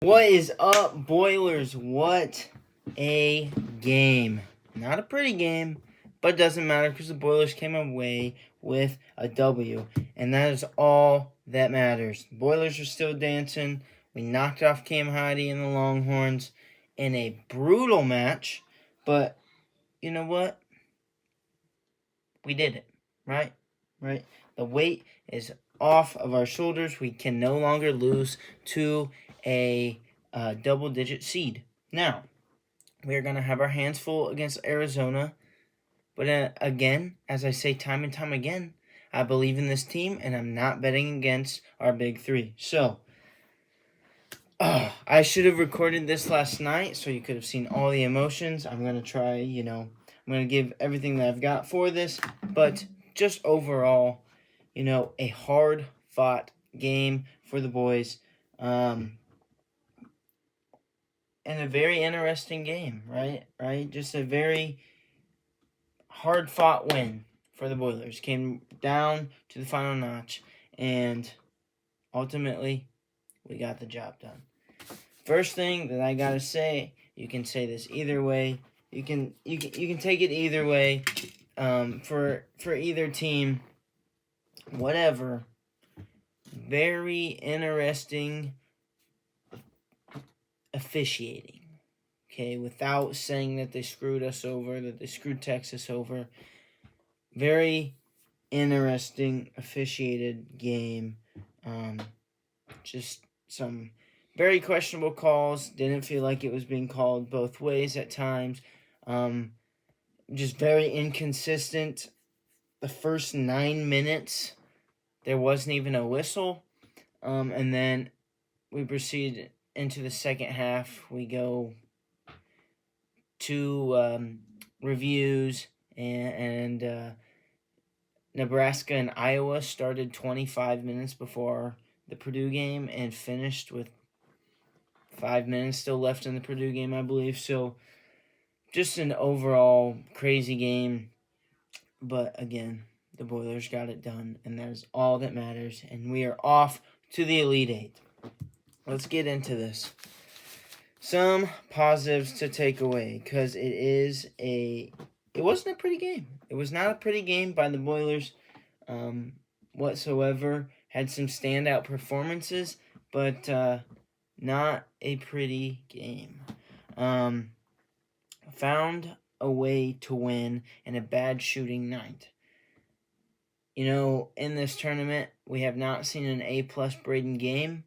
What is up, Boilers? What a game. Not a pretty game, but it doesn't matter because the Boilers came away with a W, and that is all that matters. The Boilers are still dancing. We knocked off Cam Heide and the Longhorns in a brutal match, but you know what? We did it, right? Right? The weight is off of our shoulders. We can no longer lose to a double-digit seed. Now, we are going to have our hands full against Arizona. But again, as I say time and time again, I believe in this team, and I'm not betting against our big three. So, I should have recorded this last night so you could have seen all the emotions. I'm going to try, I'm going to give everything that I've got for this. But just overall, a hard-fought game for the boys. And a very interesting game, right? Right? Just a very hard-fought win for the Boilers. Came down to the final notch, and ultimately, we got the job done. First thing that I gotta say, you can say this either way. You can take it either way. For either team, whatever. Very interesting officiating. Okay, without saying that they screwed us over, that they screwed Texas over. Very interesting officiated game. Just some very questionable calls. Didn't feel like it was being called both ways at times. Just very inconsistent. The first 9 minutes, there wasn't even a whistle. And then we proceed into the second half. We go to reviews, and Nebraska and Iowa started 25 minutes before the Purdue game and finished with 5 minutes still left in the Purdue game, I believe. So just an overall crazy game. But again, the Boilers got it done, and that is all that matters. And we are off to the Elite Eight. Let's get into this. Some positives to take away, because it wasn't a pretty game. It was not a pretty game by the Boilers whatsoever. Had some standout performances, but not a pretty game. Found a way to win in a bad shooting night. In this tournament, we have not seen an A-plus Braden game.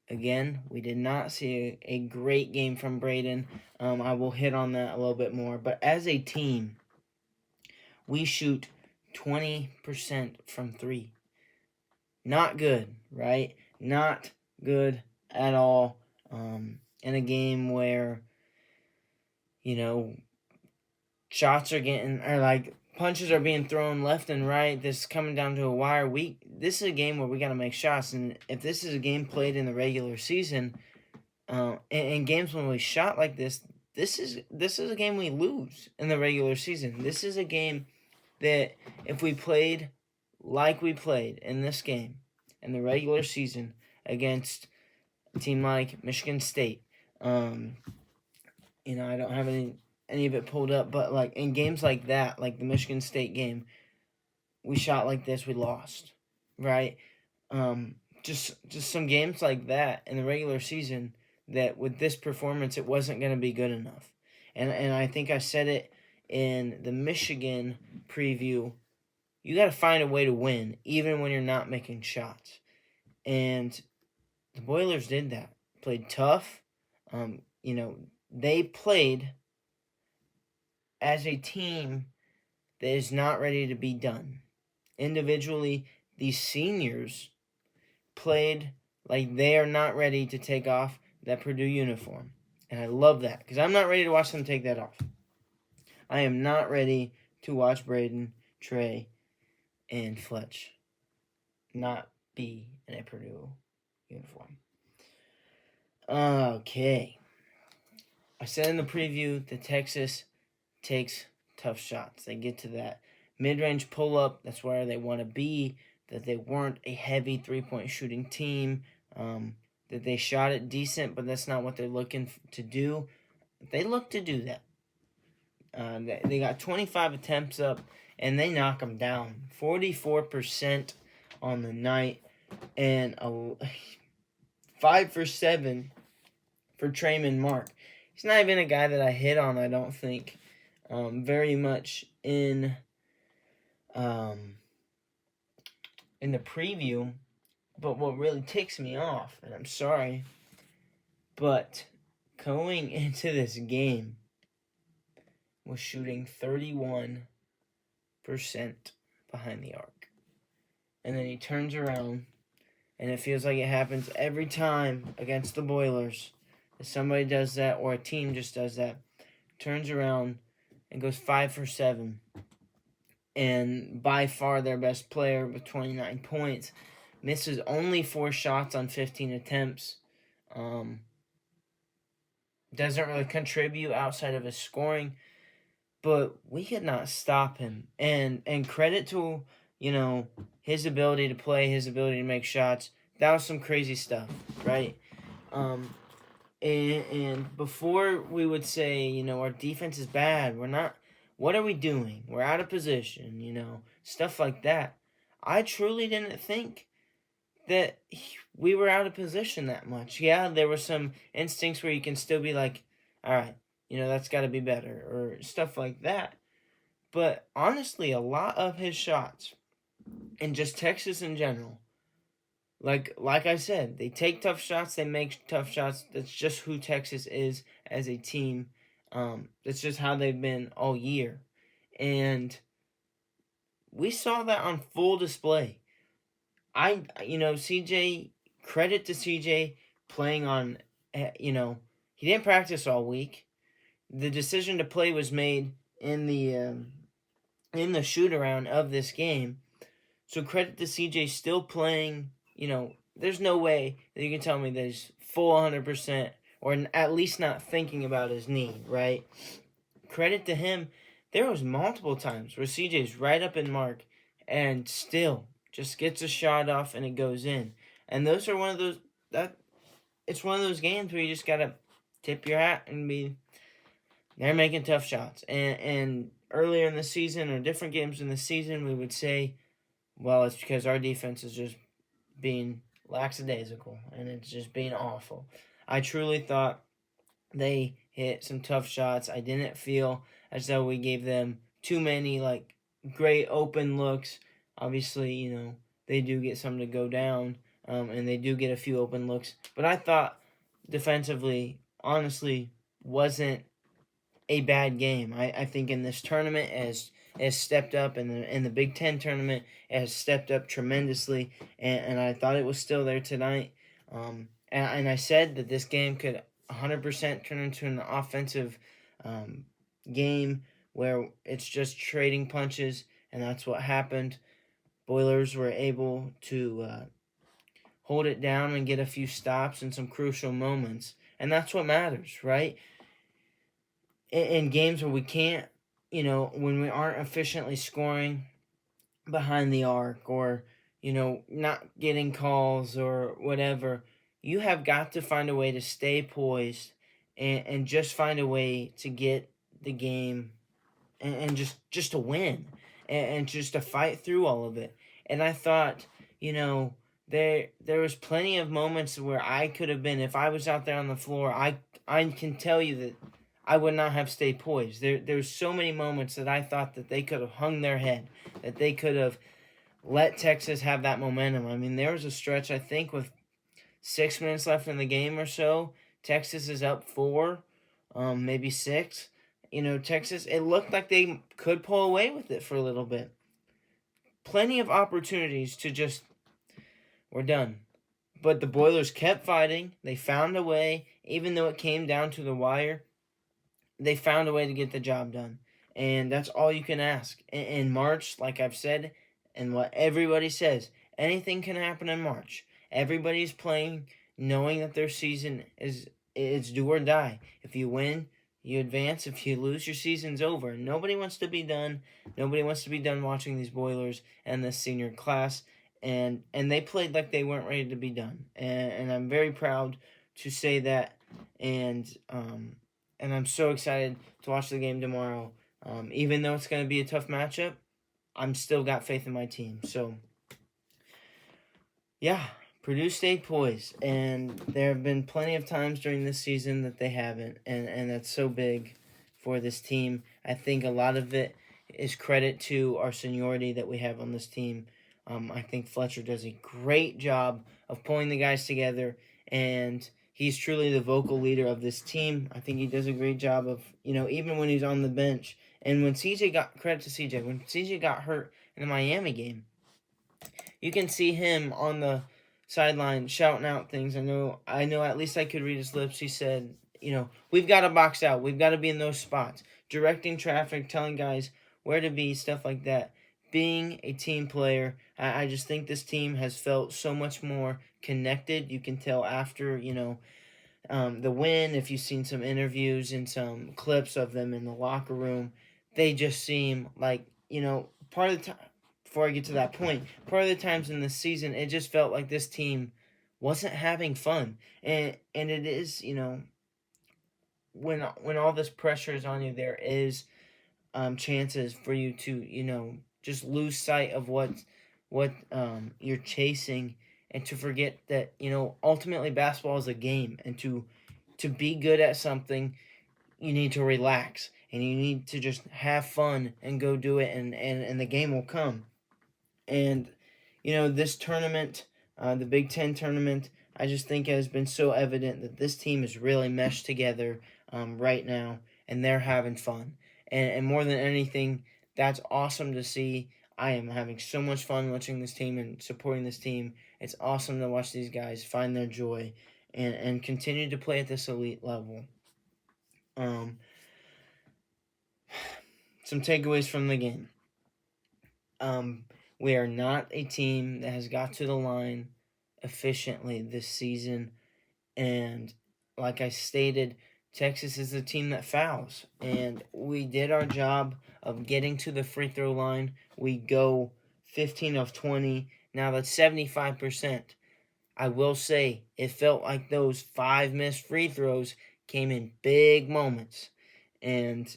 Again, we did not see a great game from Braden. I will hit on that a little bit more. But as a team, we shoot 20% from three. Not good, right? Not good at all. In a game where, punches are being thrown left and right. This is coming down to a wire. This is a game where we got to make shots, and if this is a game played in the regular season, in games when we shot like this is a game we lose in the regular season. This is a game that if we played like we played in this game in the regular season against a team like Michigan State, I don't have any of it pulled up, but like in games like that, like the Michigan State game, we shot like this, we lost, right? Just some games like that in the regular season that with this performance it wasn't going to be good enough, and I think I said it in the Michigan preview. You got to find a way to win even when you're not making shots, and the Boilers did that. Played tough. They played as a team that is not ready to be done. Individually, these seniors played like they are not ready to take off that Purdue uniform. And I love that because I'm not ready to watch them take that off. I am not ready to watch Braden, Trey, and Fletch not be in a Purdue uniform. Okay. I said in the preview that Texas takes tough shots. They get to that mid-range pull-up. That's where they want to be, that they weren't a heavy three-point shooting team. that they shot it decent, but that's not what they're looking to do. They look to do that. They got 25 attempts up, and they knock them down. 44% on the night, and 5 for 7 for Trayman Mark. He's not even a guy that I hit on, I don't think, very much in the preview. But what really ticks me off, and I'm sorry, but going into this game was shooting 31% behind the arc. And then he turns around, and it feels like it happens every time against the Boilers. If somebody does that, or a team just does that, turns around and goes 5 for 7. And by far their best player with 29 points. Misses only 4 shots on 15 attempts. Doesn't really contribute outside of his scoring. But we could not stop him. And credit to, his ability to play, his ability to make shots. That was some crazy stuff, right? And before we would say, our defense is bad, we're not, what are we doing? We're out of position, stuff like that. I truly didn't think that we were out of position that much. Yeah, there were some instincts where you can still be like, all right, that's got to be better, or stuff like that. But honestly, a lot of his shots, and just Texas in general, like I said, they take tough shots, they make tough shots. That's just who Texas is as a team. That's just how they've been all year. And we saw that on full display. CJ, credit to CJ playing on, he didn't practice all week. The decision to play was made in the shoot-around of this game. So credit to CJ still playing, there's no way that you can tell me that he's full 100% or at least not thinking about his knee, right? Credit to him. There was multiple times where CJ's right up in mark and still just gets a shot off and it goes in. And those are it's one of those games where you just got to tip your hat and they're making tough shots. And earlier in the season or different games in the season, we would say, well, it's because our defense is just being lackadaisical and it's just being awful. I truly thought they hit some tough shots. I didn't feel as though we gave them too many great open looks. Obviously, they do get some to go down, and they do get a few open looks. But I thought defensively, honestly, wasn't a bad game. I think in this tournament has stepped up, and in the Big Ten tournament has stepped up tremendously, and I thought it was still there tonight. And I said that this game could 100% turn into an offensive game where it's just trading punches, and that's what happened. Boilers were able to hold it down and get a few stops in some crucial moments, and that's what matters, right? In games where we can't, when we aren't efficiently scoring behind the arc or, not getting calls or whatever, you have got to find a way to stay poised and just find a way to get the game and just to win and just to fight through all of it. And I thought, there was plenty of moments where I could have been, if I was out there on the floor, I can tell you that I would not have stayed poised. There's so many moments that I thought that they could have hung their head, that they could have let Texas have that momentum. I mean, there was a stretch, I think, with 6 minutes left in the game or so. Texas is up 4, maybe 6. Texas, it looked like they could pull away with it for a little bit. Plenty of opportunities to just, we're done. But the Boilers kept fighting. They found a way, even though it came down to the wire, they found a way to get the job done. And that's all you can ask. In March, like I've said, and what everybody says, anything can happen in March. Everybody's playing knowing that their season it's do or die. If you win, you advance. If you lose, your season's over. Nobody wants to be done. Nobody wants to be done watching these Boilers and this senior class. and they played like they weren't ready to be done, and I'm very proud to say that, and and I'm so excited to watch the game tomorrow. Even though it's going to be a tough matchup, I'm still got faith in my team. So yeah, Purdue stayed poised, and there have been plenty of times during this season that they haven't, and that's so big for this team. I think a lot of it is credit to our seniority that we have on this team. I think Fletcher does a great job of pulling the guys together, and he's truly the vocal leader of this team. I think he does a great job of, even when he's on the bench. And when CJ got hurt in the Miami game, you can see him on the sideline shouting out things. I know at least I could read his lips. He said, we've got to box out. We've got to be in those spots. Directing traffic, telling guys where to be, stuff like that. Being a team player, I just think this team has felt so much more connected. You can tell after, the win, if you've seen some interviews and some clips of them in the locker room, they just seem like, part of the time, before I get to that point, part of the times in the season, it just felt like this team wasn't having fun. And it is, when all this pressure is on you, there is chances for you to, just lose sight of what you're chasing, and to forget that, ultimately basketball is a game, and to be good at something, you need to relax, and you need to just have fun and go do it, and the game will come. And this tournament, the Big Ten tournament, I just think it has been so evident that this team is really meshed together right now, and they're having fun. And more than anything, that's awesome to see. I am having so much fun watching this team and supporting this team. It's awesome to watch these guys find their joy and continue to play at this elite level. Some takeaways from the game. We are not a team that has got to the line efficiently this season. And like I stated, Texas is a team that fouls. And we did our job of getting to the free throw line. We go 15 of 20. Now that's 75%. I will say it felt like those 5 missed free throws came in big moments. And,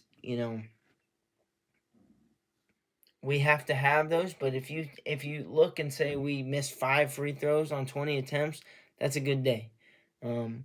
we have to have those, but if you look and say we missed 5 free throws on 20 attempts, that's a good day. Um,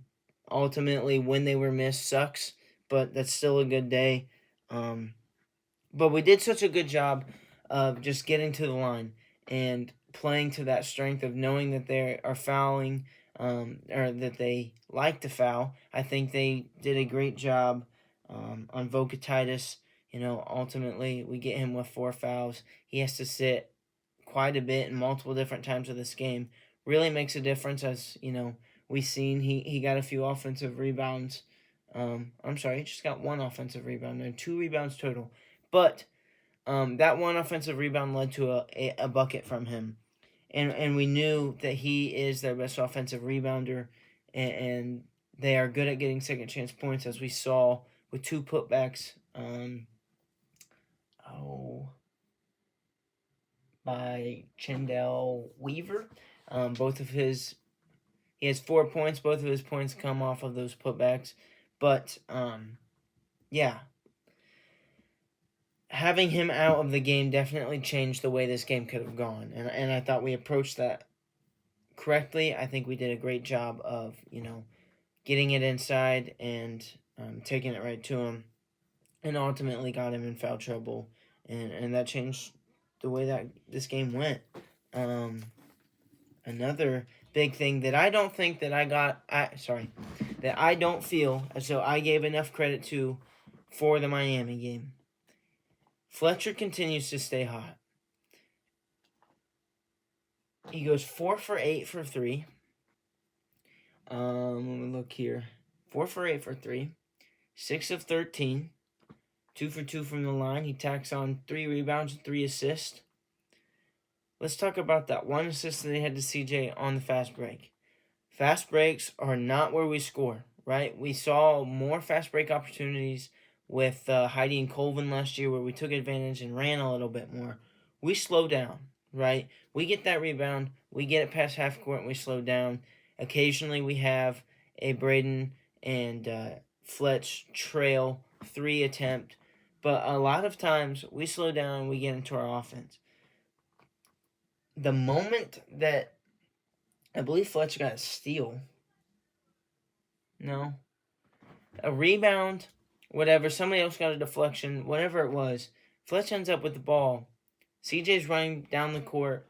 Ultimately, when they were missed sucks, but that's still a good day. But we did such a good job of just getting to the line and playing to that strength of knowing that they are fouling, or that they like to foul. I think they did a great job on Vocatitis. Ultimately, we get him with 4 fouls. He has to sit quite a bit in multiple different times of this game. Really makes a difference, as we've seen. He got a few offensive rebounds. I'm sorry, he just got 1 offensive rebound and 2 rebounds total. But that 1 offensive rebound led to a bucket from him. And we knew that he is their best offensive rebounder, and they are good at getting second chance points, as we saw with 2 putbacks. By Chendell Weaver. He has 4 points. Both of his points come off of those putbacks. But yeah, having him out of the game definitely changed the way this game could have gone, and I thought we approached that correctly. I think we did a great job of getting it inside and taking it right to him, and ultimately got him in foul trouble, and that changed the way that this game went. Another big thing that I don't think that that I don't feel as though I gave enough credit to for the Miami game. Fletcher continues to stay hot. He goes 4 for 8 for 3. Let me look here. 4 for 8 for 3. 6 of 13. 2 for 2 from the line. He tacks on 3 rebounds and 3 assists. Let's talk about that 1 assist that they had to CJ on the fast break. Fast breaks are not where we score, right? We saw more fast break opportunities with Heidi and Colvin last year, where we took advantage and ran a little bit more. We slow down. right? We get that rebound, we get it past half court, and we slow down. Occasionally, we have a Braden and Fletch trail 3 attempt, but a lot of times we slow down and we get into our offense. The moment that I believe Fletch got a steal, no, a rebound, whatever, somebody else got a deflection, whatever it was, Fletch ends up with the ball. CJ's running down the court.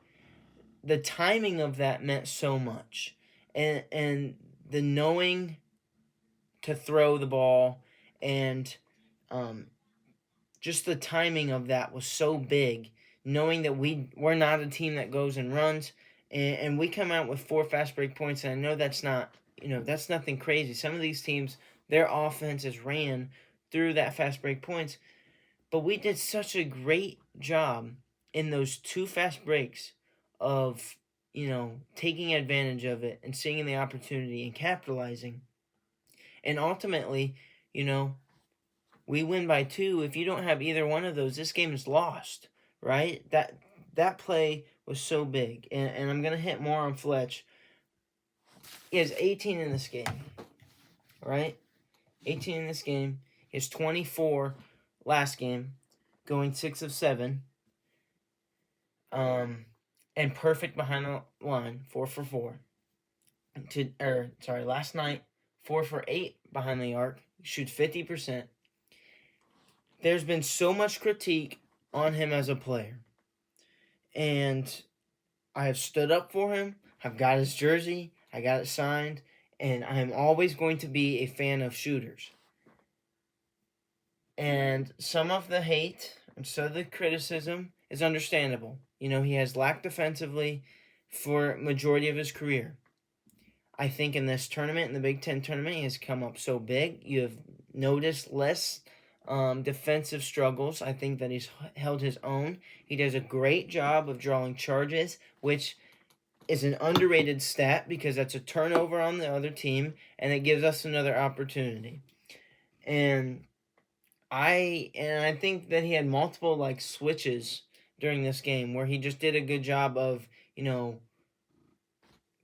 The timing of that meant so much. And the knowing to throw the ball and um, just the timing of that was so big. Knowing that we're not a team that goes and runs, and we come out with 4 fast break points, and I know that's nothing crazy. Some of these teams, their offenses ran through that fast break points, but we did such a great job in those 2 fast breaks of taking advantage of it and seeing the opportunity and capitalizing. And ultimately, you know, we win by 2. If you don't have either one of those, this game is lost, right? That play was so big. And I'm going to hit more on Fletch. He has 18 in this game, right? 18 in this game. He has 24 last game, going 6 of 7. And perfect behind the line, 4 for 4. Last night, 4 for 8 behind the arc, shoots 50%. There's been so much critique on him as a player, and I have stood up for him. I've got his jersey, I got it signed, and I am always going to be a fan of shooters. And some of the hate and some of the criticism is understandable. He has lacked defensively for majority of his career. I think in this tournament, in the Big Ten tournament, he has come up so big. You have noticed less defensive struggles. I think that he's held his own. He does a great job of drawing charges, which is an underrated stat because that's a turnover on the other team, and it gives us another opportunity. And I think that he had multiple switches during this game where he just did a good job of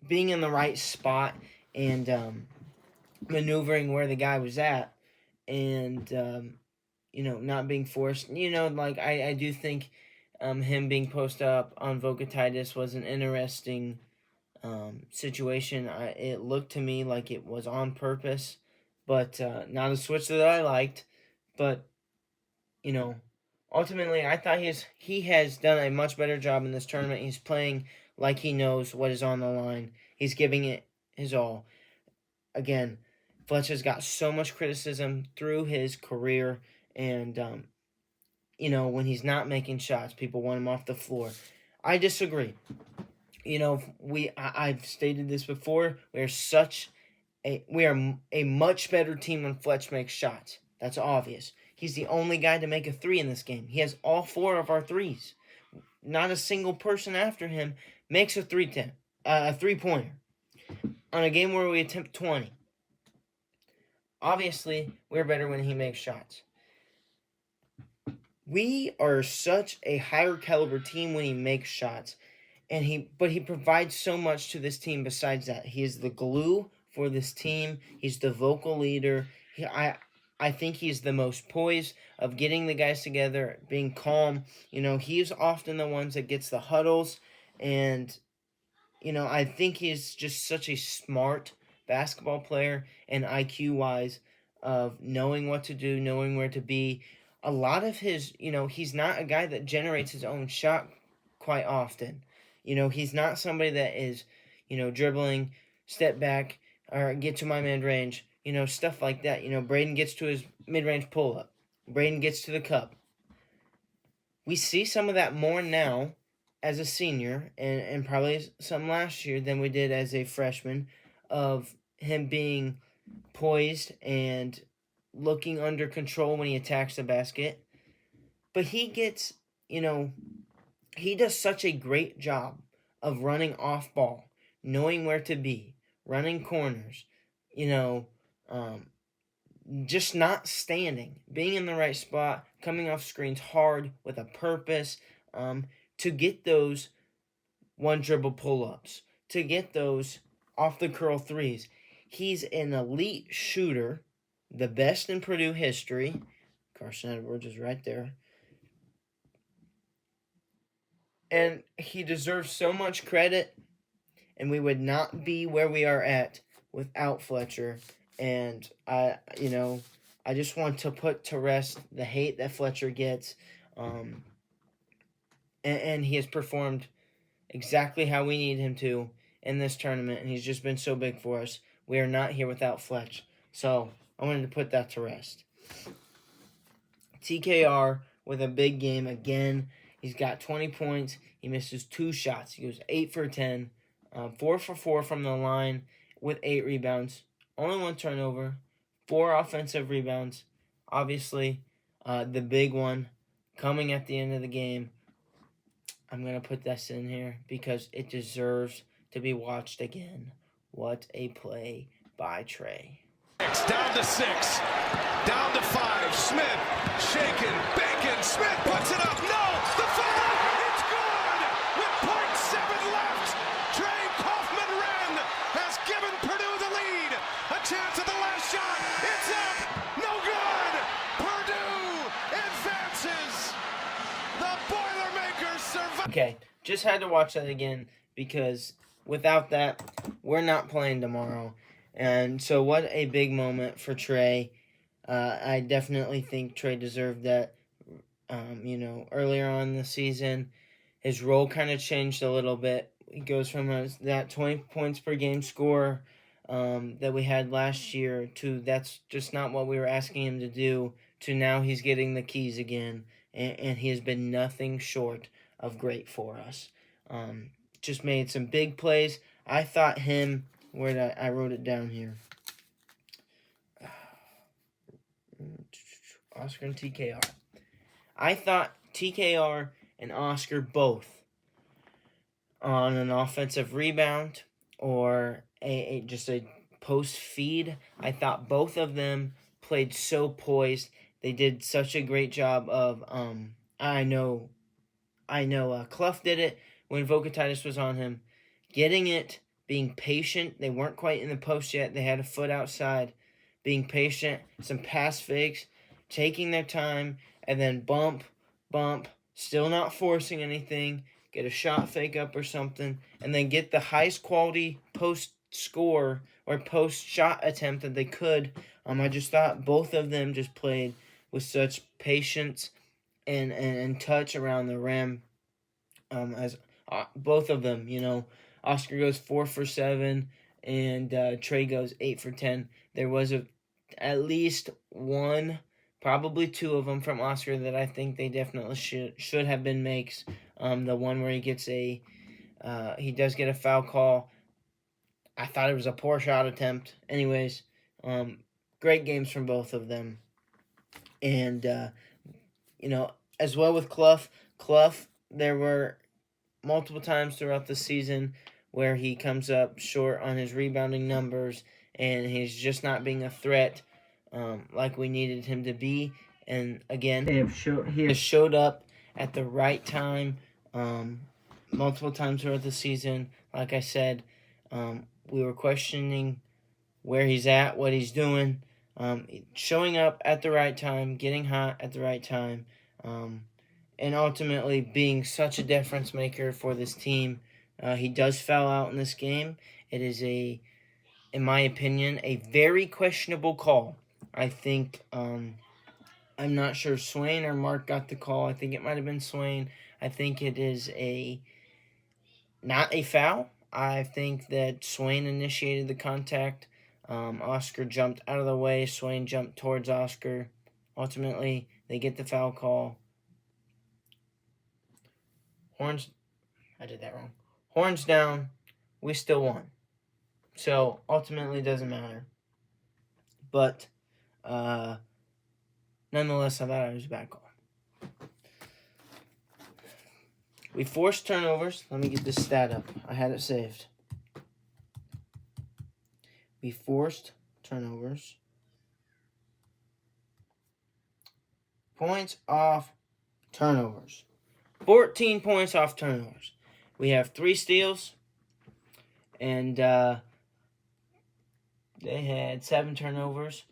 being in the right spot and maneuvering where the guy was at, and not being forced. I do think him being posted up on Vocatitis was an interesting situation. It looked to me like it was on purpose, but not a switch that I liked. But ultimately, I thought he has done a much better job in this tournament. He's playing like he knows what is on the line. He's giving it his all. Again, Fletcher's got so much criticism through his career, and when he's not making shots, people want him off the floor. I disagree. I've stated this before. We are a much better team when Fletch makes shots. That's obvious. He's the only guy to make a 3 in this game. He has all 4 of our 3s. Not a single person after him makes a 3-pointer on a game where we attempt 20. Obviously, we're better when he makes shots. We are such a higher caliber team when he makes shots, but he provides so much to this team besides that. He is the glue for this team. He's the vocal leader. I think he's the most poised of getting the guys together, being calm. He's often the ones that gets the huddles, and I think he's just such a smart basketball player and IQ-wise of knowing what to do, knowing where to be. A lot of his, he's not a guy that generates his own shot quite often. He's not somebody that is, dribbling, step back, or get to my mid-range, stuff like that. Braden gets to his mid-range pull-up. Braden gets to the cup. We see some of that more now as a senior, and probably some last year than we did as a freshman, of him being poised and looking under control when he attacks the basket. But he gets, he does such a great job of running off ball, knowing where to be, running corners, just not standing, being in the right spot, coming off screens hard with a purpose, to get those one dribble pull-ups, to get those off the curl threes. He's an elite shooter, the best in Purdue history. Carson Edwards is right there. And he deserves so much credit, and we would not be where we are at without Fletcher. And I just want to put to rest the hate that Fletcher gets. And he has performed exactly how we need him to in this tournament, and he's just been so big for us. We are not here without Fletch. So I wanted to put that to rest. TKR with a big game again. He's got 20 points. He misses 2 shots. He goes 8 for 10, 4 for 4 from the line with 8 rebounds. Only 1 turnover, 4 offensive rebounds. Obviously, the big one coming at the end of the game. I'm going to put this in here because it deserves to be watched again. What a play by Trey. Down to 6. Down to 5. Smith shaking, banking. Smith puts it up. No! The foul! It's good! With .7 left, Trey Kaufman-Renn has given Purdue the lead. A chance at the last shot. It's up! No good! Purdue advances! The Boilermakers survive. Okay, just had to watch that again because without that, we're not playing tomorrow. And so what a big moment for Trey. I definitely think Trey deserved that. Earlier on in the season, his role kind of changed a little bit. He goes from that 20 points per game score that we had last year to that's just not what we were asking him to do, to now he's getting the keys again. And he has been nothing short of great for us. Just made some big plays. I thought him... I wrote it down here. Oscar and TKR. I thought TKR and Oscar both on an offensive rebound or just a post feed. I thought both of them played so poised. They did such a great job of I know Clough did it when Vocatitis was on him, getting it, being patient. They weren't quite in the post yet. They had a foot outside. Being patient, some pass fakes, taking their time, and then bump, still not forcing anything, get a shot fake up or something, and then get the highest quality post score or post shot attempt that they could. I just thought both of them just played with such patience and touch around the rim. As both of them, Oscar goes 4 for 7, and Trey goes 8 for 10. There was at least one, probably 2 of them from Oscar that I think they definitely should have been makes. The one where he gets he does get a foul call. I thought it was a poor shot attempt. Anyways, great games from both of them. And, as well with Clough, there were multiple times throughout the season where he comes up short on his rebounding numbers, and he's just not being a threat like we needed him to be. And again, he has showed up at the right time multiple times throughout the season. Like I said, we were questioning where he's at, what he's doing, showing up at the right time, getting hot at the right time, and ultimately being such a difference maker for this team. He does foul out in this game. It is in my opinion, a very questionable call. I think, I'm not sure Swain or Mark got the call. I think it might have been Swain. I think it is not a foul. I think that Swain initiated the contact. Oscar jumped out of the way. Swain jumped towards Oscar. Ultimately, they get the foul call. I did that wrong. Horns down. We still won. So, ultimately, it doesn't matter. But, nonetheless, I thought it was a bad call. We forced turnovers. Let me get this stat up. I had it saved. We forced turnovers. Points off turnovers. 14 points off turnovers. We have 3 steals, and they had 7 turnovers,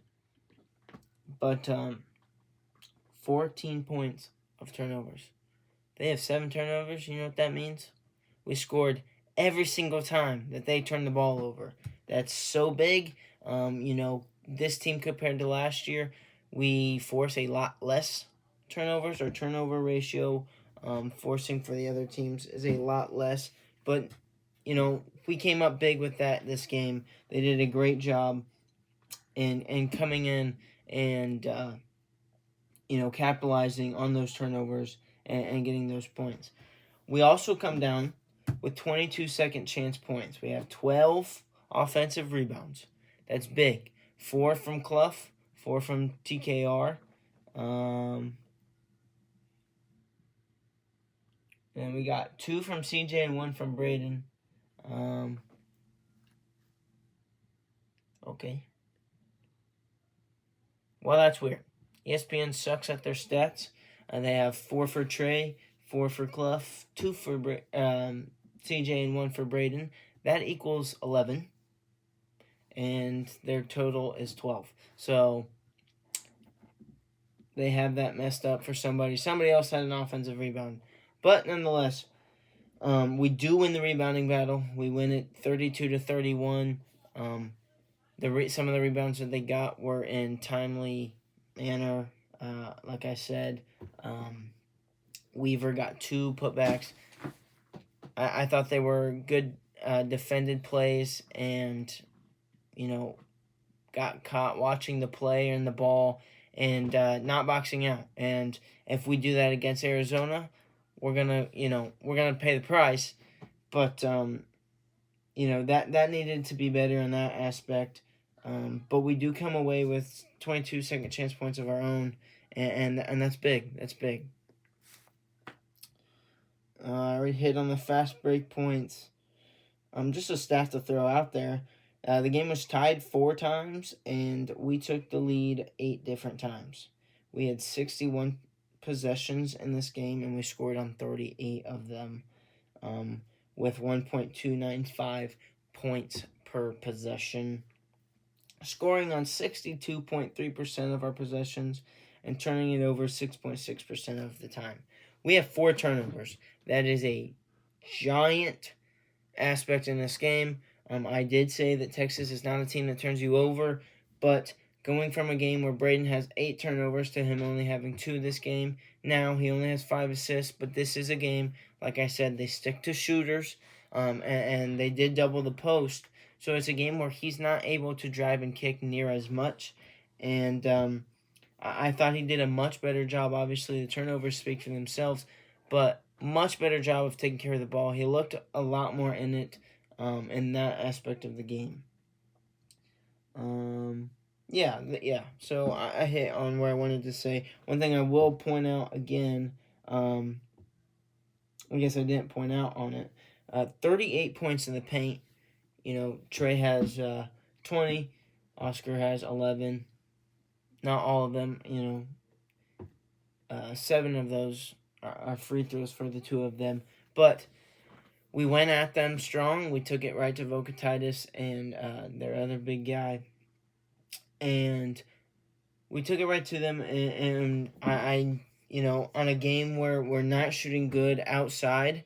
but 14 points of turnovers. They have 7 turnovers. You know what that means? We scored every single time that they turned the ball over. That's so big. This team compared to last year, we force a lot less turnovers. Our turnover ratio, forcing for the other teams, is a lot less. But we came up big with that this game. They did a great job in coming in and capitalizing on those turnovers and getting those points. We also come down with 22 second chance points. We have 12 offensive rebounds. That's big. 4 from Clough, 4 from TKR. And we got 2 from CJ and 1 from Braden. Okay. Well, that's weird. ESPN sucks at their stats. They have 4 for Trey, 4 for Clough, 2 for CJ, and 1 for Braden. That equals 11. And their total is 12. So they have that messed up for somebody. Somebody else had an offensive rebound. But nonetheless, we do win the rebounding battle. We win it 32-31. Some of the rebounds that they got were in timely manner. Like I said, Weaver got 2 putbacks. I thought they were good defended plays, and got caught watching the play and the ball and not boxing out. And if we do that against Arizona, we're gonna pay the price. But that needed to be better in that aspect. But we do come away with 22 second chance points of our own, and that's big. That's big. We hit on the fast break points. Just a stat to throw out there. The game was tied 4 times, and we took the lead 8 different times. We had 61 possessions in this game, and we scored on 38 of them, with 1.295 points per possession. Scoring on 62.3% of our possessions and turning it over 6.6% of the time. We have 4 turnovers. That is a giant aspect in this game. I did say that Texas is not a team that turns you over, but going from a game where Braden has 8 turnovers to him only having 2 this game, now he only has 5 assists, but this is a game, like I said, they stick to shooters, and they did double the post, so it's a game where he's not able to drive and kick near as much, and I thought he did a much better job. Obviously, the turnovers speak for themselves, but much better job of taking care of the ball. He looked a lot more in it in that aspect of the game. Yeah. So I hit on where I wanted to say. One thing I will point out again, I guess I didn't point out on it, 38 points in the paint. Trey has 20, Oscar has 11. Not all of them, 7 of those are free throws for the 2 of them. But we went at them strong. We took it right to Vokatitis and their other big guy. And we took it right to them. And I on a game where we're not shooting good outside,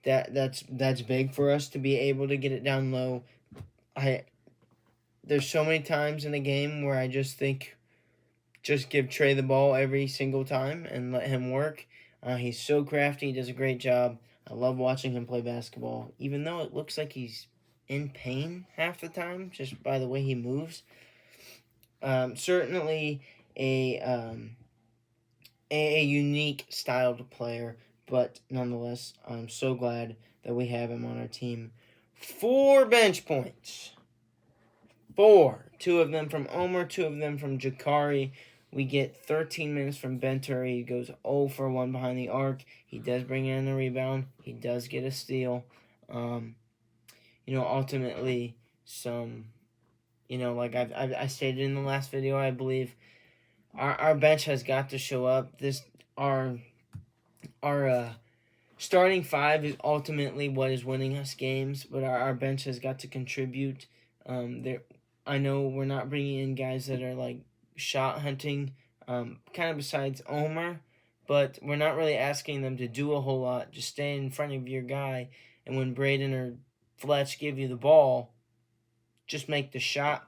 that's big for us to be able to get it down low. There's so many times in the game where I just think, just give Trey the ball every single time and let him work. He's so crafty. He does a great job. I love watching him play basketball, even though it looks like he's in pain half the time, just by the way he moves. Certainly a unique styled player, but nonetheless, I'm so glad that we have him on our team. 4 bench points. 4. 2 of them from Omer, 2 of them from Jakari. We get 13 minutes from Benter. He goes 0 for 1 behind the arc. He does bring in a rebound. He does get a steal. Ultimately, like I stated in the last video, I believe our bench has got to show up. Our starting five is ultimately what is winning us games, but our bench has got to contribute. There, I know we're not bringing in guys that are like shot hunting, kind of besides Omer, but we're not really asking them to do a whole lot. Just stay in front of your guy, and when Braden or Fletch give you the ball, just make the shot.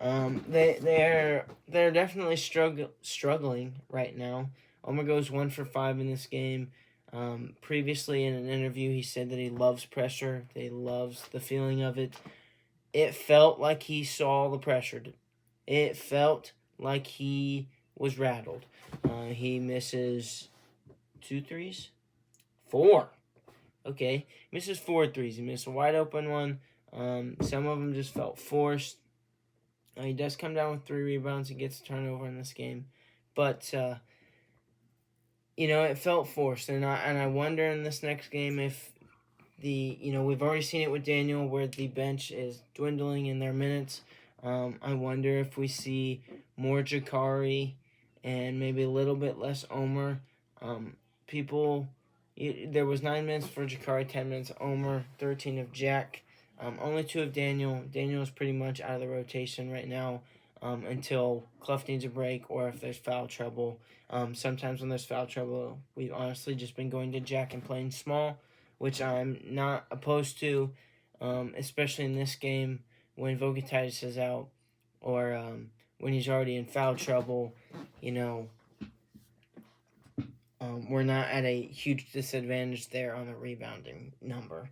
They're definitely struggling right now. Omer goes 1 for 5 in this game. Previously in an interview, he said that he loves pressure. That he loves the feeling of it. It felt like he saw the pressure. It felt like he was rattled. He misses 2 threes, 4. Okay, he misses 4 threes. He missed a wide open one. Some of them just felt forced. He does come down with 3 rebounds and gets a turnover in this game, but it felt forced, and I wonder in this next game if we've already seen it with Daniel where the bench is dwindling in their minutes. I wonder if we see more Jakari and maybe a little bit less Omer. There was 9 minutes for Jakari, 10 minutes Omer, 13 of Jack. Only 2 of Daniel. Daniel is pretty much out of the rotation right now until Clough needs a break or if there's foul trouble. Sometimes when there's foul trouble, we've honestly just been going to Jack and playing small, which I'm not opposed to, especially in this game when Vogetitis is out or when he's already in foul trouble. We're not at a huge disadvantage there on the rebounding number.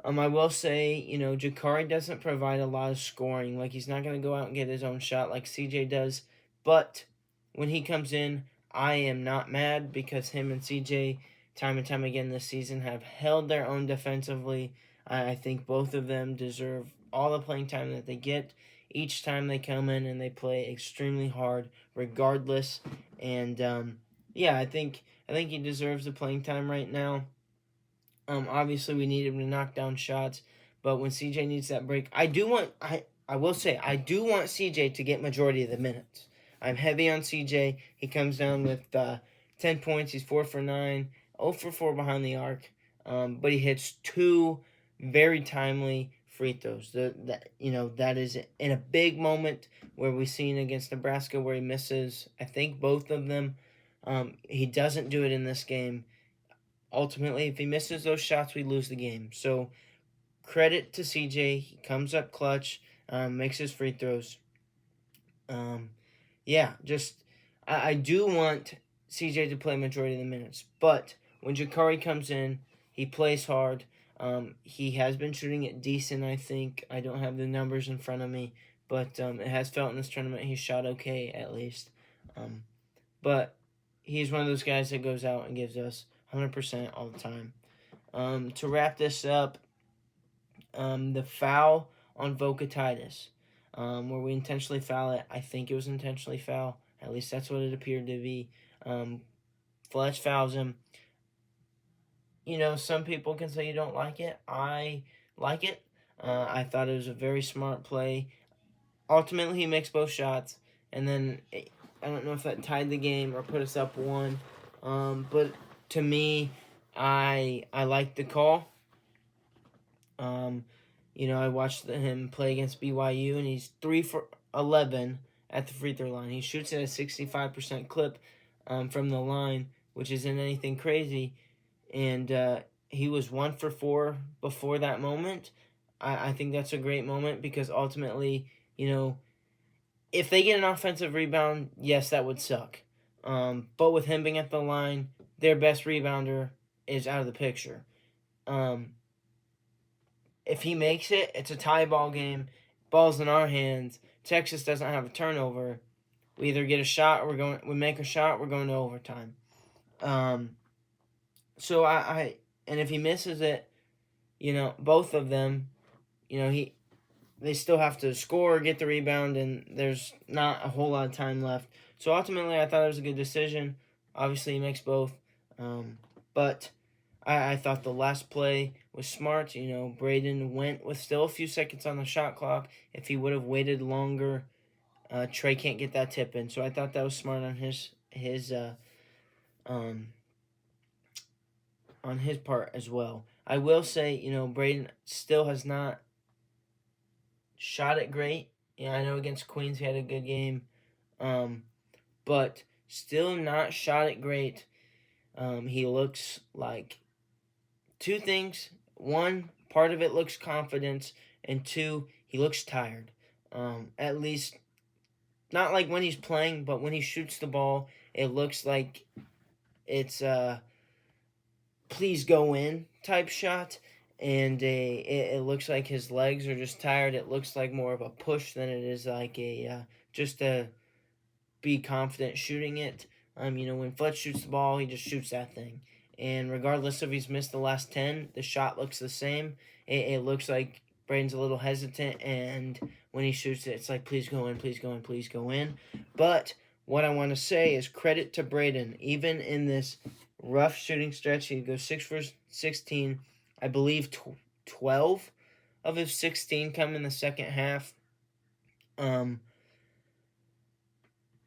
I will say, Jakari doesn't provide a lot of scoring. Like, he's not going to go out and get his own shot like CJ does. But when he comes in, I am not mad because him and CJ, time and time again this season, have held their own defensively. I think both of them deserve all the playing time that they get each time they come in and they play extremely hard regardless. And, I think he deserves the playing time right now. Obviously, we need him to knock down shots, but when CJ needs that break, I will say I do want CJ to get majority of the minutes. I'm heavy on CJ. He comes down with 10 points. He's 4 for 9, 0 for 4 behind the arc, but he hits 2 very timely free throws. That is in a big moment where we've seen against Nebraska where he misses, I think, both of them. He doesn't do it in this game. Ultimately, if he misses those shots, we lose the game. So, credit to CJ. He comes up clutch, makes his free throws. I do want CJ to play majority of the minutes. But when Jakari comes in, he plays hard. He has been shooting it decent, I think. I don't have the numbers in front of me. But it has felt in this tournament he shot okay, at least. But he's one of those guys that goes out and gives us 100% all the time. To wrap this up, the foul on Vogetitis, where we intentionally foul it. I think it was intentionally foul. At least that's what it appeared to be. Fletch fouls him. Some people can say you don't like it. I like it. I thought it was a very smart play. Ultimately, he makes both shots, and then I don't know if that tied the game or put us up 1. But to me, I like the call. I watched him play against BYU, and he's 3 for 11 at the free throw line. He shoots at a 65% clip from the line, which isn't anything crazy. And he was 1 for 4 before that moment. I think that's a great moment because ultimately, if they get an offensive rebound, yes, that would suck. But with him being at the line, their best rebounder is out of the picture. If he makes it, it's a tie ball game. Ball's in our hands. Texas doesn't have a turnover. We either get a shot or we make a shot, we're going to overtime. So and if he misses it, both of them, they still have to score, get the rebound, and there's not a whole lot of time left. So ultimately, I thought it was a good decision. Obviously, he makes both. But I thought the last play was smart. Braden went with still a few seconds on the shot clock. If he would have waited longer, Trey can't get that tip in. So I thought that was smart on his on his part as well. I will say, Braden still has not shot it great. I know against Queens he had a good game, but still not shot it great. He looks like two things. One, part of it looks confidence, and two, he looks tired. At least, not like when he's playing, but when he shoots the ball, it looks like it's please go in type shot. And it looks like his legs are just tired. It looks like more of a push than it is like just a be confident shooting it. When Fletch shoots the ball, he just shoots that thing. And regardless if he's missed the last 10, the shot looks the same. It looks like Braden's a little hesitant, and when he shoots it, it's like, please go in, please go in, please go in. But what I want to say is credit to Braden. Even in this rough shooting stretch, he goes 6 for 16. I believe 12 of his 16 come in the second half.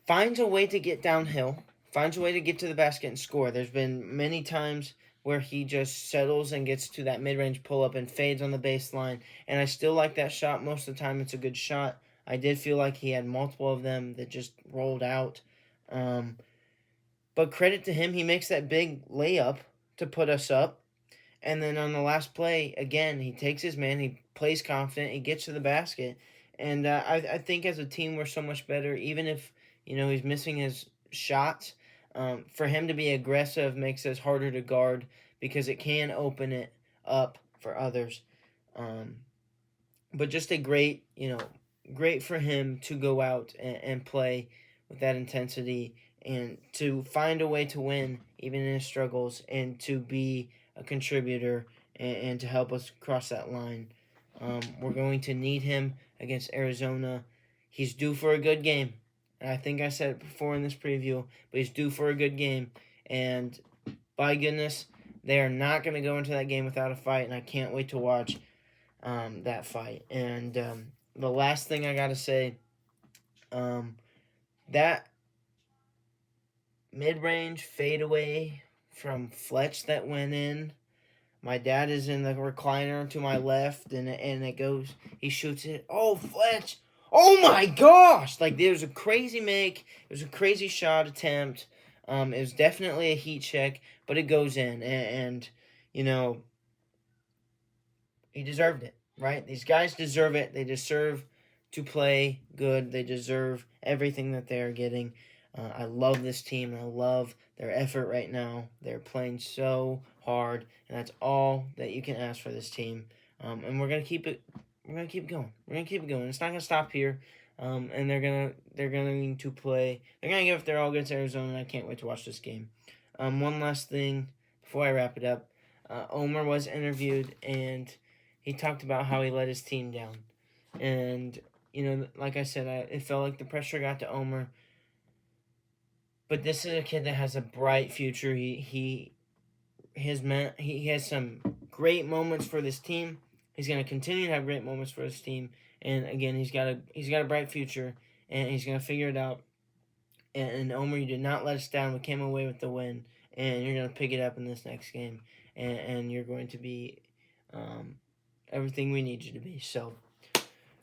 Finds a way to get downhill, finds a way to get to the basket and score. There's been many times where he just settles and gets to that mid-range pull-up and fades on the baseline, and I still like that shot. Most of the time it's a good shot. I did feel like he had multiple of them that just rolled out. But credit to him, he makes that big layup to put us up. And then on the last play, again, he takes his man, he plays confident, he gets to the basket. And I think as a team, we're so much better, even if, he's missing his shots. For him to be aggressive makes us harder to guard because it can open it up for others. But just a great for him to go out and play with that intensity and to find a way to win even in his struggles and to be a contributor and to help us cross that line. We're going to need him against Arizona. He's due for a good game. And I think I said it before in this preview, but he's due for a good game. And by goodness, they are not going to go into that game without a fight, and I can't wait to watch that fight. And the last thing I got to say, that mid-range fadeaway from Fletch that went in. My dad is in the recliner to my left, and it goes. He shoots it. Oh, Fletch! Oh my gosh! Like, there was a crazy make. It was a crazy shot attempt. It was definitely a heat check, but it goes in, and he deserved it, right? These guys deserve it. They deserve to play good. They deserve everything that they're getting. I love this team. I love their effort right now. They're playing so hard, and that's all that you can ask for this team. And we're gonna keep it. We're gonna keep going. We're gonna keep it going. It's not gonna stop here. And they're gonna need to play. They're gonna give it their all against Arizona. And I can't wait to watch this game. One last thing before I wrap it up. Omer was interviewed, and he talked about how he let his team down. And like I said, it felt like the pressure got to Omer. But this is a kid that has a bright future. He has some great moments for this team. He's going to continue to have great moments for his team. And again, he's got a bright future, and he's going to figure it out. And Omer, you did not let us down. We came away with the win, and you're going to pick it up in this next game, and you're going to be everything we need you to be. So,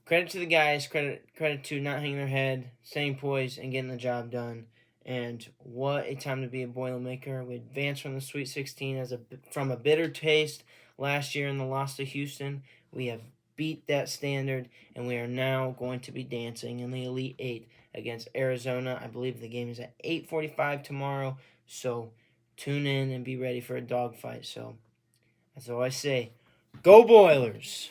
credit to the guys. Credit to not hanging their head, staying poised, and getting the job done. And what a time to be a Boilermaker. We advanced from the Sweet 16 from a bitter taste last year in the loss to Houston. We have beat that standard, and we are now going to be dancing in the Elite Eight against Arizona. I believe the game is at 8:45 tomorrow, so tune in and be ready for a dogfight. So that's all I say. Go Boilers!